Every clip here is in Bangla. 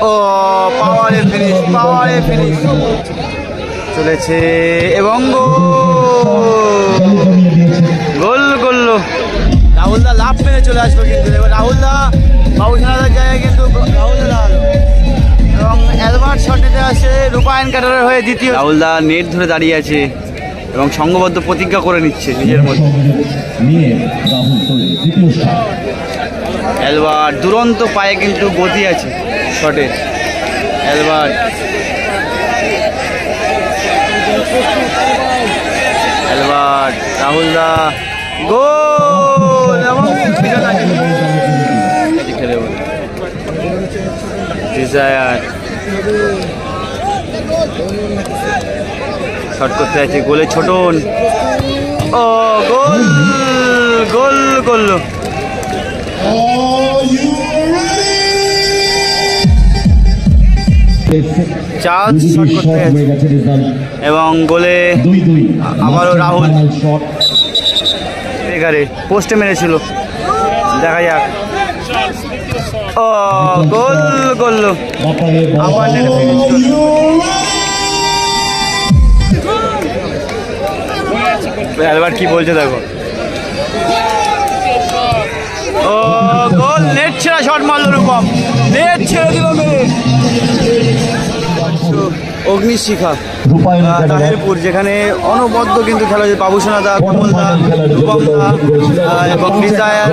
ও পাওয়ারে ফিনিশ চলেছে এবং গোল করলো। রাহুলদা লাভ মেরে চলে আসলো, কিন্তু এবার রাহুলদা বাবুসোনাদার জায়গায় কিন্তু রাহুলদা দাঁড়ালো এবং অ্যালবার্ট শট নিতে আসে রূপায়ণ ক্যাটারের হয়ে দ্বিতীয়। রাহুলদা নেট ধরে দাঁড়িয়ে আছে এবং সংঘবদ্ধ প্রতিজ্ঞা করে নিচ্ছে নিজের মধ্যে। অ্যালবার্ট দুরন্ত পায়ে কিন্তু গতি আছে শটে। অ্যালবার্ট রাহুলদা গোল এবং ডিজায়ার শট করতে আছে, গোলে ছোটন। ও গোল করলো। চার্লস শট করতে আছে এবং গোলে আবারও রাহুল এগারে পোস্টে মেরেছিল, দেখা যাক। ও গোল করলো, আবার অ্যালবার্ট কি বলছে দেখো। ও গোল, নেট ছেড়া শট মারলো রূপম, নেট ছেড়ে দিল মেরে। অগ্নিশিখা তাহেরপুর, যেখানে অনবদ্য কিন্তু খেলা হচ্ছে। বাবুসোনাদা, কমলদা, রূপমদা এবং ডিজায়ার,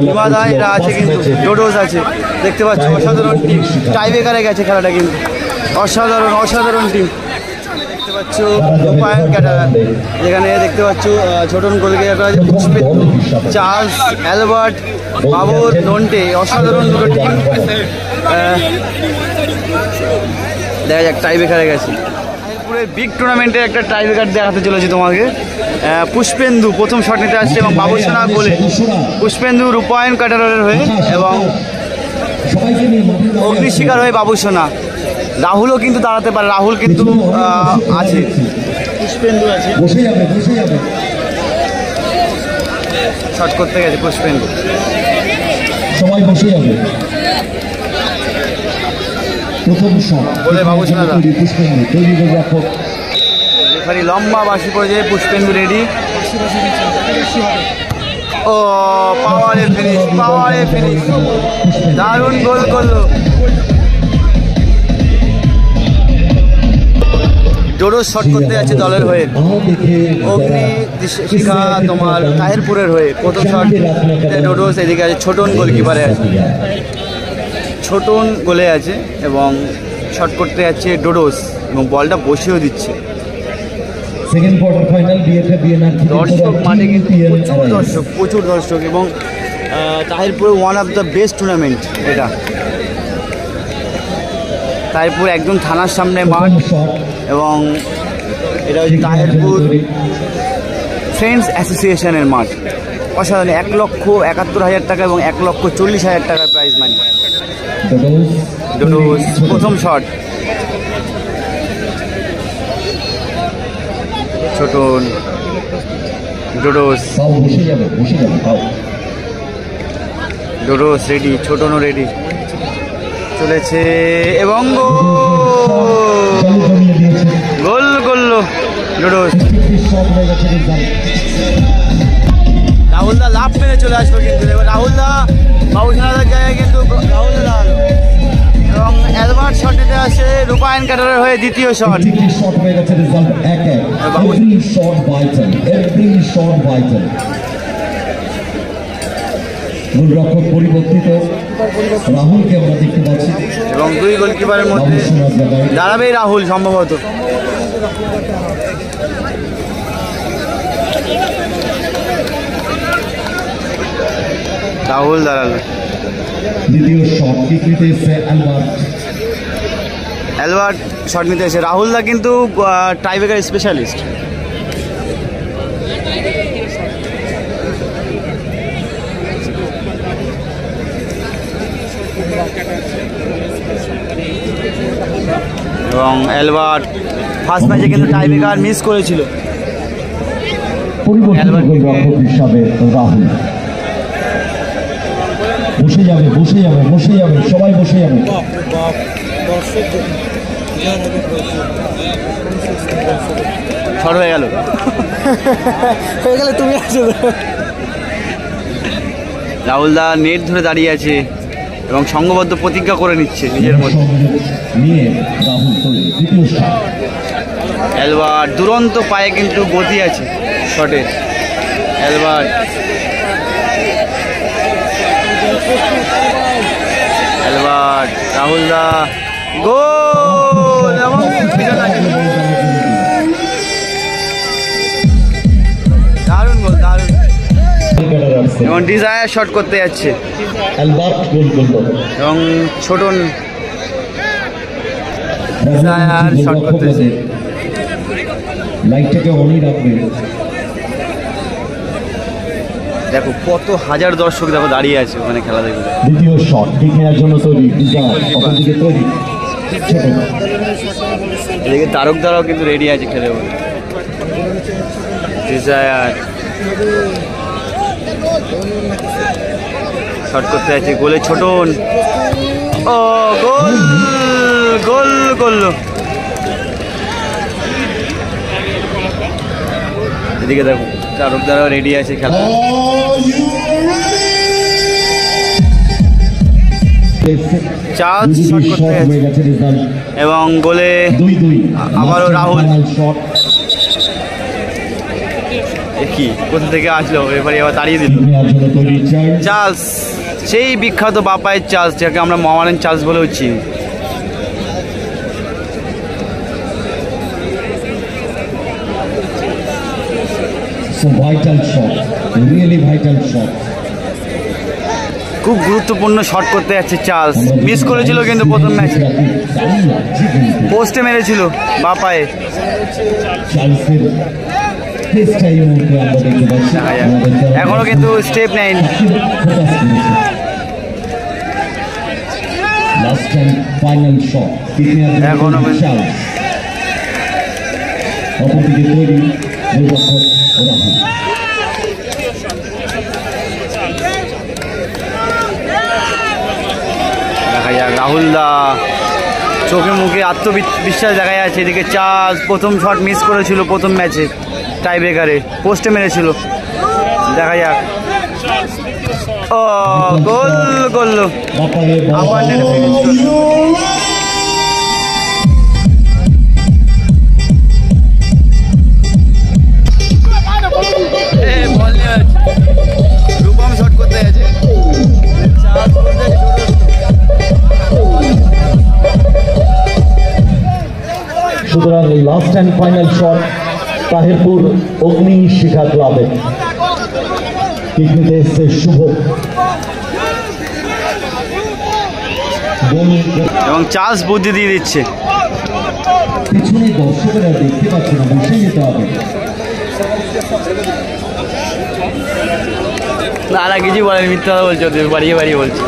হিমাদা এরা আছে, কিন্তু ডোডোস আছে। দেখতে পাচ্ছ অসাধারণ টিম, টাইব্রেকারে গেছে খেলাটা, কিন্তু অসাধারণ টিম। দেখতে পাচ্ছ রূপায়ণ ক্যাটারার, যেখানে দেখতে পাচ্ছ ছোটন গোলকিপার আছে, পুষ্পেন্দু, চার্লস, অ্যালবার্ট, বাবর, নন্টে, অসাধারণ দুটো টিম। দেখা যাক, টাইব্রেকারে গেছে। তাহেরপুরের বিগ টুর্নামেন্টের একটা টাইব্রেকার দেখাতে চলেছে তোমাকে। পুষ্পেন্দু প্রথম শট নিতে আসছে এবং বাবুসোনা গোলে। পুষ্পেন্দু রূপায়ণ ক্যাটারারের হয়ে এবং অগ্নিশিখার হয়ে বাবুসোনা। রাহুলও কিন্তু দাঁড়াতে পারে, রাহুল কিন্তু আছে, পুষ্পেন্দু আছে, শট করতে গেছে পুষ্পেন্দু। সবাই বসে যাবে, প্রথম শট বলে বাবুসোনাদা। রেফারি লম্বা বাঁশি পড়েছে, পুষ্পেন্দু রেডি। ও পাওয়ারে ফিনিশ, দারুণ গোল করলো। ডোডোস শট করতে যাচ্ছে দলের হয়ে। অগ্নিশিখা তোমার তাহেরপুরের হয়ে প্রথম শট ডোডোস। এদিকে আছে ছোটন, গোলকিপারে আছে ছোটন, গোলে আছে এবং শট করতে যাচ্ছে ডোডোস এবং বলটা বসিয়েও দিচ্ছে। দর্শক মাঠে কিন্তু প্রচুর দর্শক এবং তাহেরপুরের one of the best tournament এটা। তাহেরপুর একদম থানার সামনে মাঠ এবং এটা হচ্ছে তাহেরপুর ফ্রেন্ডস অ্যাসোসিয়েশনের মাঠ। অসাধারণ, 1,71,000 টাকা এবং 1,40,000 টাকার প্রাইজ মানি। ডোডোস প্রথম শট, ছোটন, ডোডোস রেডি, ছোটনও রেডি, চলেছে এবং গোল করলো ডোডোস। রাহুলদা লাভ মেরে চলে আসলো, কিন্তু এবার রাহুলদা বাবুসোনাদার জায়গায় কিন্তু রাহুলদা দাঁড়ালো এবং অ্যালবার্ট শট নিতে আসে রূপায়ণ ক্যাটারের হয়ে দ্বিতীয় শট। গোলরক্ষক পরিবর্তিত, রাহুলকে আমরা দেখতে পাচ্ছি এবং দুই গোলকিপারের মধ্যে দাঁড়াবে রাহুল সম্ভবত। রাহুল দাঁড়ালো, দ্বিতীয় শট নিতে এসে অ্যালবার্ট শট নিতে এসে। রাহুলদা কিন্তু টাইব্রেকার স্পেশালিস্ট। এবং অ্যালবার্ট ফার্স্ট ম্যাচে কিন্তু টাইব্রেকার মিস করেছিল। পরিবর্তিত গোলরক্ষক হিসাবে রাহুল। বসে যাবে বসে যাবে বসে যাবে সবাই বসে যাবে। শর্ট হয়ে গেল তুমি আছো। রাহুল দা নেট ধরে দাঁড়িয়ে আছে এবং সংঘবদ্ধ প্রতিজ্ঞা করে নিচ্ছে নিজের মধ্যে। নিয়ে রাহুল তৈরি দ্বিতীয় শট। এলবার দুরন্ত পায়ে কিন্তু গতি আছে শটে। এলবার এলবার রাহুল দা গোল এবং দারুণ গোল দারুণ। এবং ডিজায়ার শট করতে যাচ্ছে অ্যালবার্ট গোল করলো এবং ছোটন ডিজায়ার শট করতেছে। লাইটটাকে অনই রাখবে। দেখো কত হাজার দর্শক দেখো দাঁড়িয়ে আছে ওখানে খেলা দেখবে। দ্বিতীয় শট ঠিক নেওয়ার জন্য তৈরি ডিজায়ার অপরদিকে তৈরি ছোটন। এদিকে তারক দ্বারাও কিন্তু রেডি আছে খেলে বলে। ডিজায়ার শট করতে আছে গোলে ছোটন। ও গোল গোল করলো। এদিকে দেখো তারক দ্বারাও রেডি আছে খেলা। চার্জ শট করতে আছে এবং গোলে আবারও রাহুল। কি কোথা থেকে আসলো এবারে আবার তাড়িয়ে দিল চার্লস, সেই বিখ্যাত বাপায়ের চার্লস যাকে আমরা মহামারান চার্লস বলেও চিনি। খুব গুরুত্বপূর্ণ শট করতে যাচ্ছে চার্লস। মিস করেছিল কিন্তু প্রথম ম্যাচে পোস্টে মেরেছিল বাপায়ে। এখনো কিন্তু স্টেপ নেয়নি। এখনো দেখা যাক রাহুল দা চোখে মুখে আত্মবিশ্বাস দেখা যাচ্ছে। এদিকে চার্লস প্রথম শট মিস করেছিল প্রথম ম্যাচে টাই ব্রেকারে, পোস্টে মেরেছিল। দেখা যাক ও গোল করলো আবার নেটে ফিনিশ করলো। রূপম শট করতে গেছে। সুতরাং এই last and final shot Tahirpur অগ্নি শিখা ক্লাবে কিডনিতে এসছে শুভ এবং চার্লস বুদ্ধি দিয়ে দিচ্ছে। পিছনে দর্শকেরা দেখতে পাচ্ছে না, বসে যেতে হবে। তারা কিছু বলেন, মিথ্যা কথা বলছে, বাড়িয়ে বাড়িয়ে বলছে।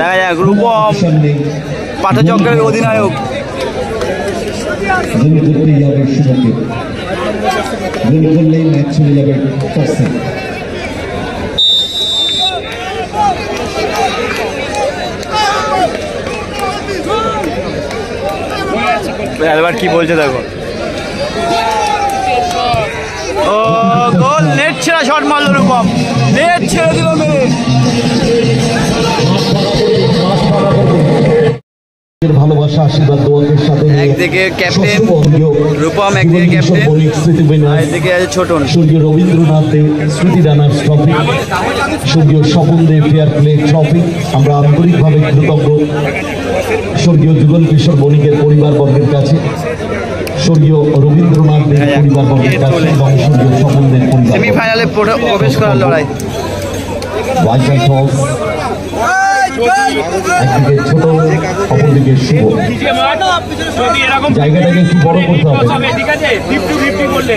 দেখা যাক রূপম পাঠচক্রের অধিনায়ক। গোল করতেই হবে শুভকে, গোল করলেই ম্যাচ চলে যাবে টসে। এবার কি বলছে দেখো। ও গোল, নেট ছেড়া শট মারলো রূপম, নেট ছেড়ে দিল মেরে। ভালোবাসা আশীর্বাদ দোয়াকের সাথে একদিকে ক্যাপ্টেন রূপম, একদিকে ক্যাপ্টেন, একদিকে আছে ছোটন। স্বর্গীয় রবীন্দ্রনাথ দেব স্মৃতি রানার্স ট্রফি, স্বর্গীয় স্বপন দেব ফেয়ার প্লে ট্রফি। আমরা আন্তরিকভাবে কৃতজ্ঞ স্বর্গীয় যুগল কিশোর বণিকের পরিবারবর্গের কাছে, স্বর্গীয় রবীন্দ্রনাথ দেব পরিবারবর্গের কাছে এবং স্বর্গীয় স্বপন দেব পরিবার। সেমিফাইনালে প্রবেশ করার লড়াই। ভাইটাল টস, একদিকে ছোট অপরদিকে শুভ। জায়গাটাকে একটু বড় করতে হবে, ঠিক আছে? 50-50 করলে,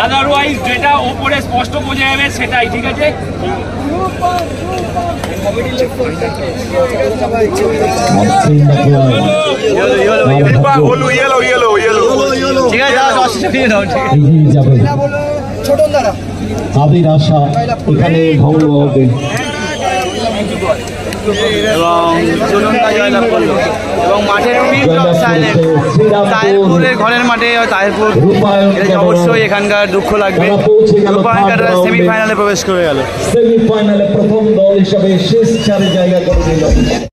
আদারওয়াইজ যেটা উপরে স্পষ্ট বোঝা যাবে সেটাই, ঠিক আছে? আবির আশা এখানে ভঙ্গ হবে। এবং চুলন্দা জয়লাভ করলো এবং মাঠের পিক অফ সাইলেন্ট তাহিরপুরের ঘরের মাঠে তাহিরপুর অবশ্যই এখানকার দুঃখ লাগবে। রূপায়ণকাররা সেমিফাইনালে প্রবেশ করে গেল। সেমিফাইনালে প্রথম দল হিসাবে শেষ 4 জায়গা করে নিল।